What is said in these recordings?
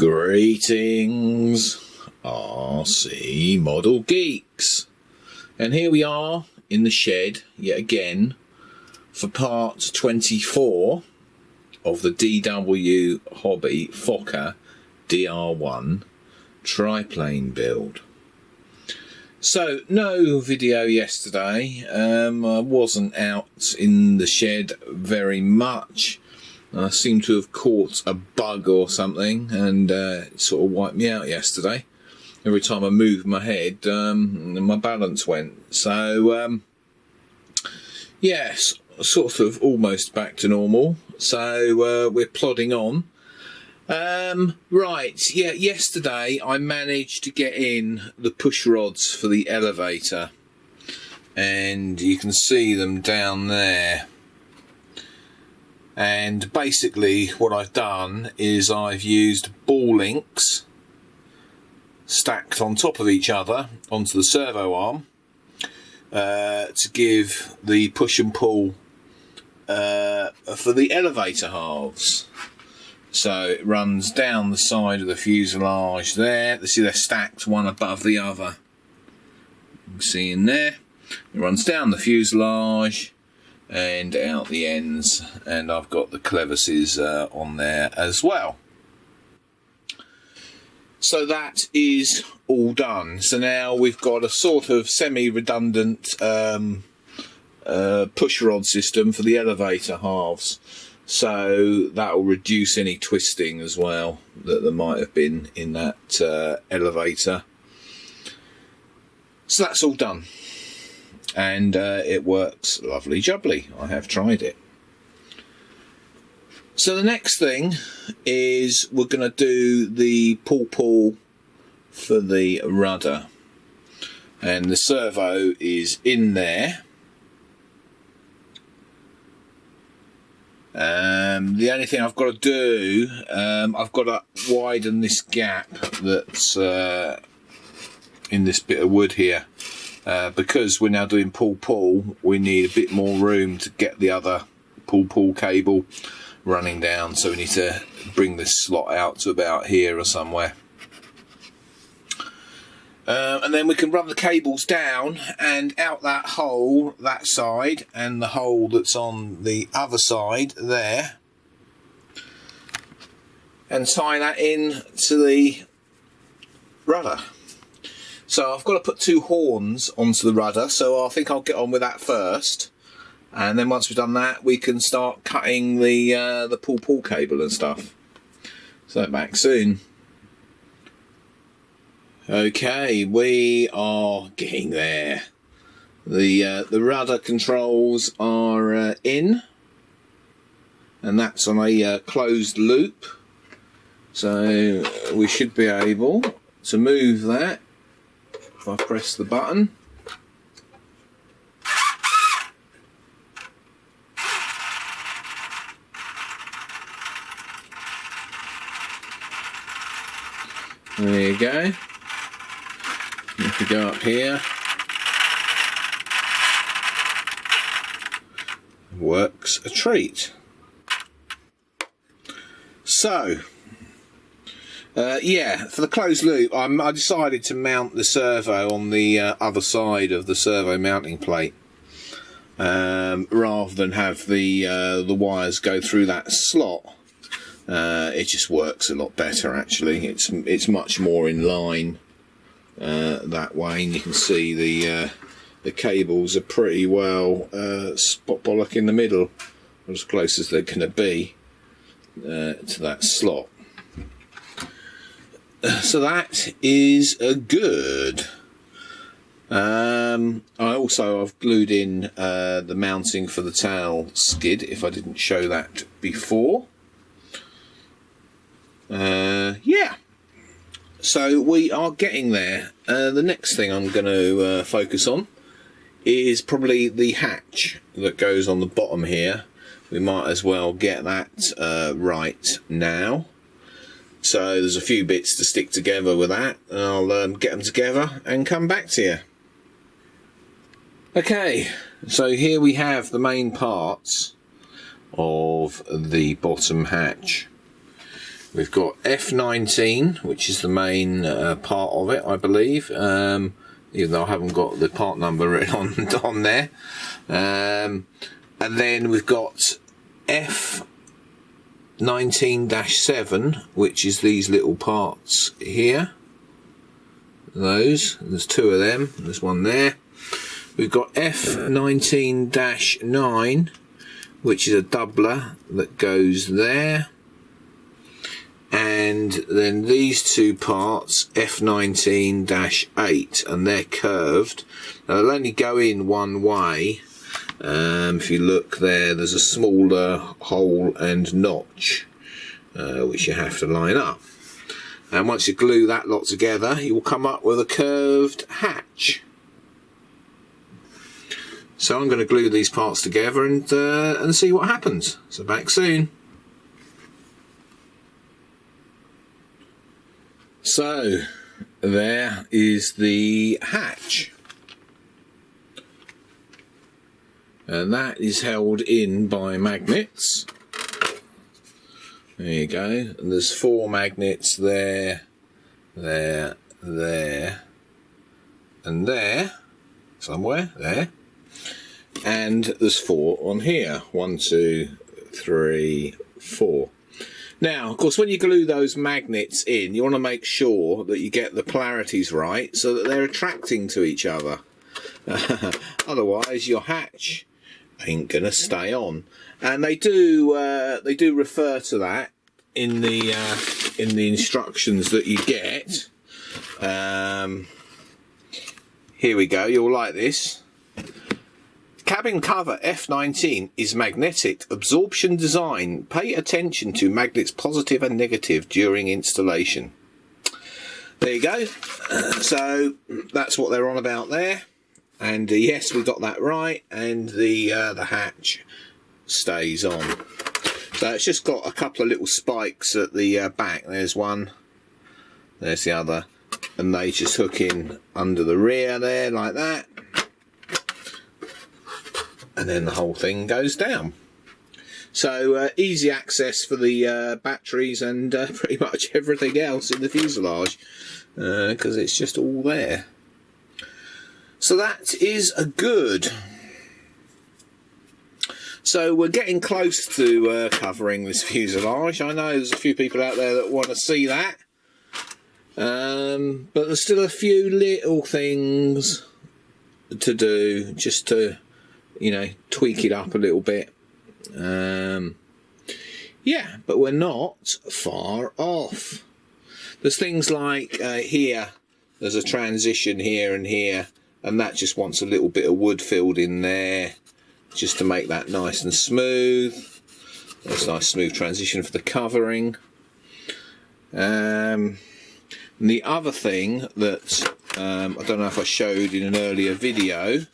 Greetings, RC Model Geeks, and here we are in the shed yet again for part 24 of the DW Hobby Fokker DR1 triplane build. So no video yesterday. I wasn't out in the shed very much. I seem to have caught a bug or something, and it sort of wiped me out yesterday. Every time I moved my head, my balance went. So, yes, sort of almost back to normal. So we're plodding on. Right, yeah, yesterday I managed to get in the push rods for the elevator, and you can see them down there. And basically what I've done is I've used ball links stacked on top of each other onto the servo arm to give the push and pull for the elevator halves. So it runs down the side of the fuselage there. You see they're stacked one above the other. You can see in there. It runs down the fuselage and out the ends, and I've got the clevises on there as well. So that is all done. So now we've got a sort of semi-redundant push rod system for the elevator halves. So that will reduce any twisting as well that there might have been in that elevator. So that's all done. And it works lovely jubbly. I have tried it. So the next thing is we're going to do the pull for the rudder, and the servo is in there. The only thing I've got to do, I've got to widen this gap that's in this bit of wood here. Because we're now doing pull, we need a bit more room to get the other pull cable running down. So we need to bring this slot out to about here or somewhere. And then we can run the cables down and out that hole, that side, and the hole that's on the other side there. And tie that in to the rudder. So I've got to put two horns onto the rudder, so I think I'll get on with that first. And then once we've done that, we can start cutting the pull cable and stuff. So back soon. Okay, we are getting there. The rudder controls are in, and that's on a closed loop. So we should be able to move that. If I press the button, there you go. If we go up here, works a treat. So yeah, for the closed loop, I decided to mount the servo on the other side of the servo mounting plate, rather than have the wires go through that slot. It just works a lot better, actually. It's much more in line that way, and you can see the cables are pretty well spot bollock in the middle, as close as they're going to be to that slot. So that is good. I've glued in the mounting for the tail skid, if I didn't show that before. Yeah. So we are getting there. The next thing I'm going to focus on is probably the hatch that goes on the bottom here. We might as well get that right now. So there's a few bits to stick together with that, and I'll get them together and come back to you. Okay, so here we have the main parts of the bottom hatch. We've got F19, which is the main part of it, I believe, even though I haven't got the part number written on there. And then we've got F19-7, which is these little parts here. There's two of them. There's one there. We've got F19-9, which is a doubler that goes there. And then these two parts, F19-8, and they're curved. Now, they'll only go in one way. If you look there, there's a smaller hole and notch, which you have to line up. And once you glue that lot together, you will come up with a curved hatch. So I'm going to glue these parts together and see what happens. So back soon. So there is the hatch, and that is held in by magnets. There you go. And there's 4 magnets there, there, there, and there, somewhere there. And there's 4 on here. 1, 2, 3, 4. Now, of course, when you glue those magnets in, you want to make sure that you get the polarities right so that they're attracting to each other. Otherwise, your hatch ain't gonna stay on. And they do refer to that in the instructions that you get. Here we go. You'll like this. Cabin cover F19 is magnetic absorption design. Pay attention to magnets positive and negative during installation. There you go. So that's what they're on about there. And yes, we got that right. And the hatch stays on. So it's just got a couple of little spikes at the back. There's one. There's the other. And they just hook in under the rear there like that. And then the whole thing goes down. So easy access for the batteries and pretty much everything else in the fuselage, because it's just all there. So that is a good. So we're getting close to covering this fuselage. I know there's a few people out there that want to see that, but there's still a few little things to do just to, you know, tweak it up a little bit. Yeah, but we're not far off. There's things like here, there's a transition here and here, and that just wants a little bit of wood filled in there just to make that nice and smooth. That's a nice smooth transition for the covering. And the other thing that I don't know if I showed in an earlier video,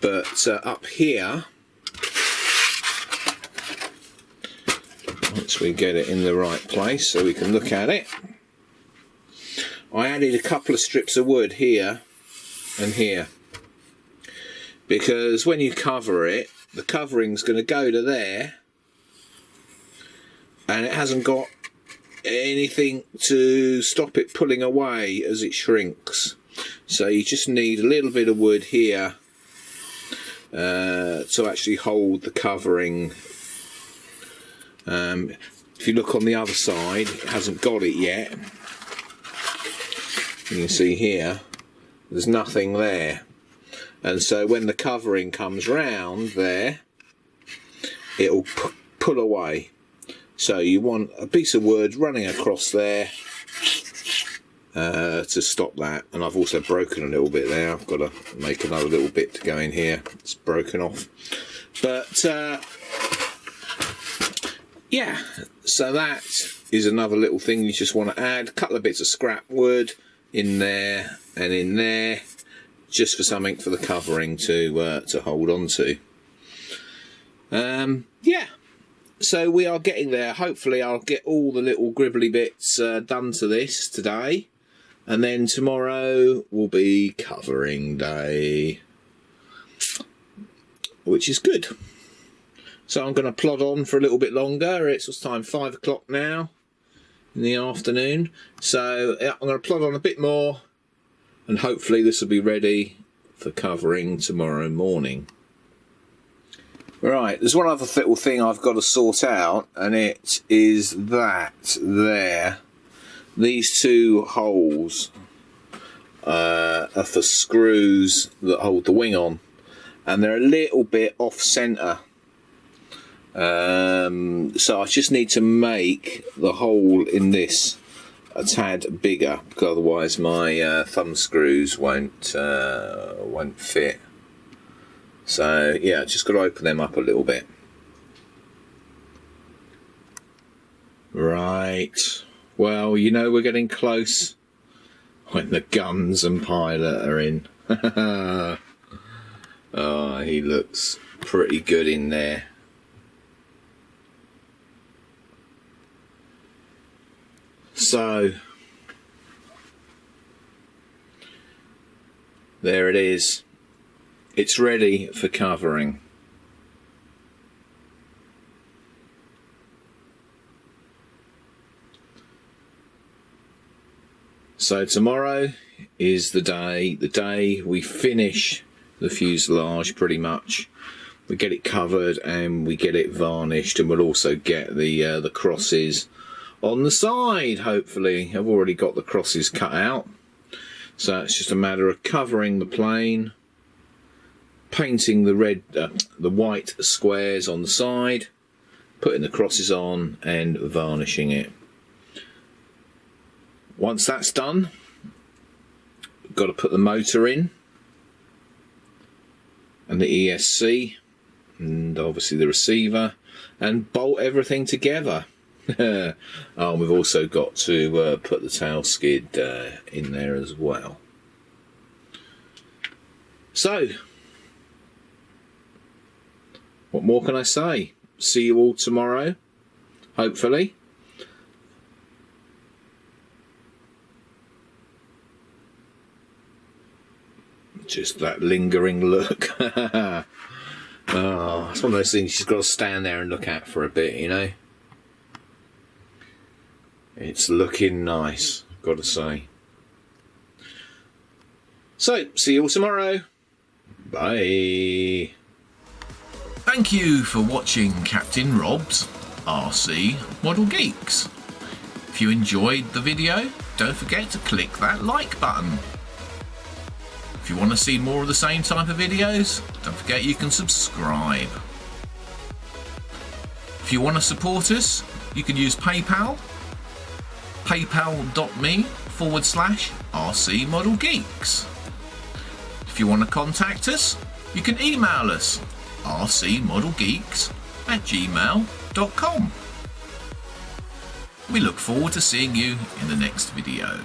but up here, once we get it in the right place so we can look at it, I added a couple of strips of wood here and here, because when you cover it, the covering's going to go to there and it hasn't got anything to stop it pulling away as it shrinks. So you just need a little bit of wood here to actually hold the covering. If you look on the other side, it hasn't got it yet. You can see here, there's nothing there. And so when the covering comes round there, it'll pull away. So you want a piece of wood running across there to stop that. And I've also broken a little bit there. I've got to make another little bit to go in here. It's broken off. But yeah, so that is another little thing you just want to add. A couple of bits of scrap wood in there and in there, just for something for the covering to hold on to. Yeah, so we are getting there. Hopefully I'll get all the little gribbly bits done to this today, and then tomorrow will be covering day, which is good. So I'm going to plod on for a little bit longer. It's what's time, 5 o'clock now in the afternoon. So I'm going to plod on a bit more, and hopefully this will be ready for covering tomorrow morning. Right, there's one other little thing I've got to sort out, and it is that there. These two holes are for screws that hold the wing on, and they're a little bit off centre. So I just need to make the hole in this a tad bigger, because otherwise my thumb screws won't fit. So yeah, just got to open them up a little bit. Right. Well, you know we're getting close when the guns and pilot are in. Oh, he looks pretty good in there. So there it is. It's ready for covering. So tomorrow is the day we finish the fuselage pretty much. We get it covered and we get it varnished, and we'll also get the crosses on the side, hopefully. I've already got the crosses cut out. So it's just a matter of covering the plane, painting the white squares on the side, putting the crosses on and varnishing it. Once that's done, we've got to put the motor in and the ESC and obviously the receiver and bolt everything together. Oh, we've also got to put the tail skid in there as well. So what more can I say? See you all tomorrow, hopefully. Just that lingering look. Oh, it's one of those things you've got to stand there and look at for a bit, you know. It's looking nice, I've got to say. So, see you all tomorrow. Bye. Thank you for watching Captain Rob's RC Model Geeks. If you enjoyed the video, don't forget to click that like button. If you want to see more of the same type of videos, don't forget you can subscribe. If you want to support us, you can use PayPal, paypal.me/RC Model Geeks. If you want to contact us, you can email us rcmodelgeeks@gmail.com. We look forward to seeing you in the next video.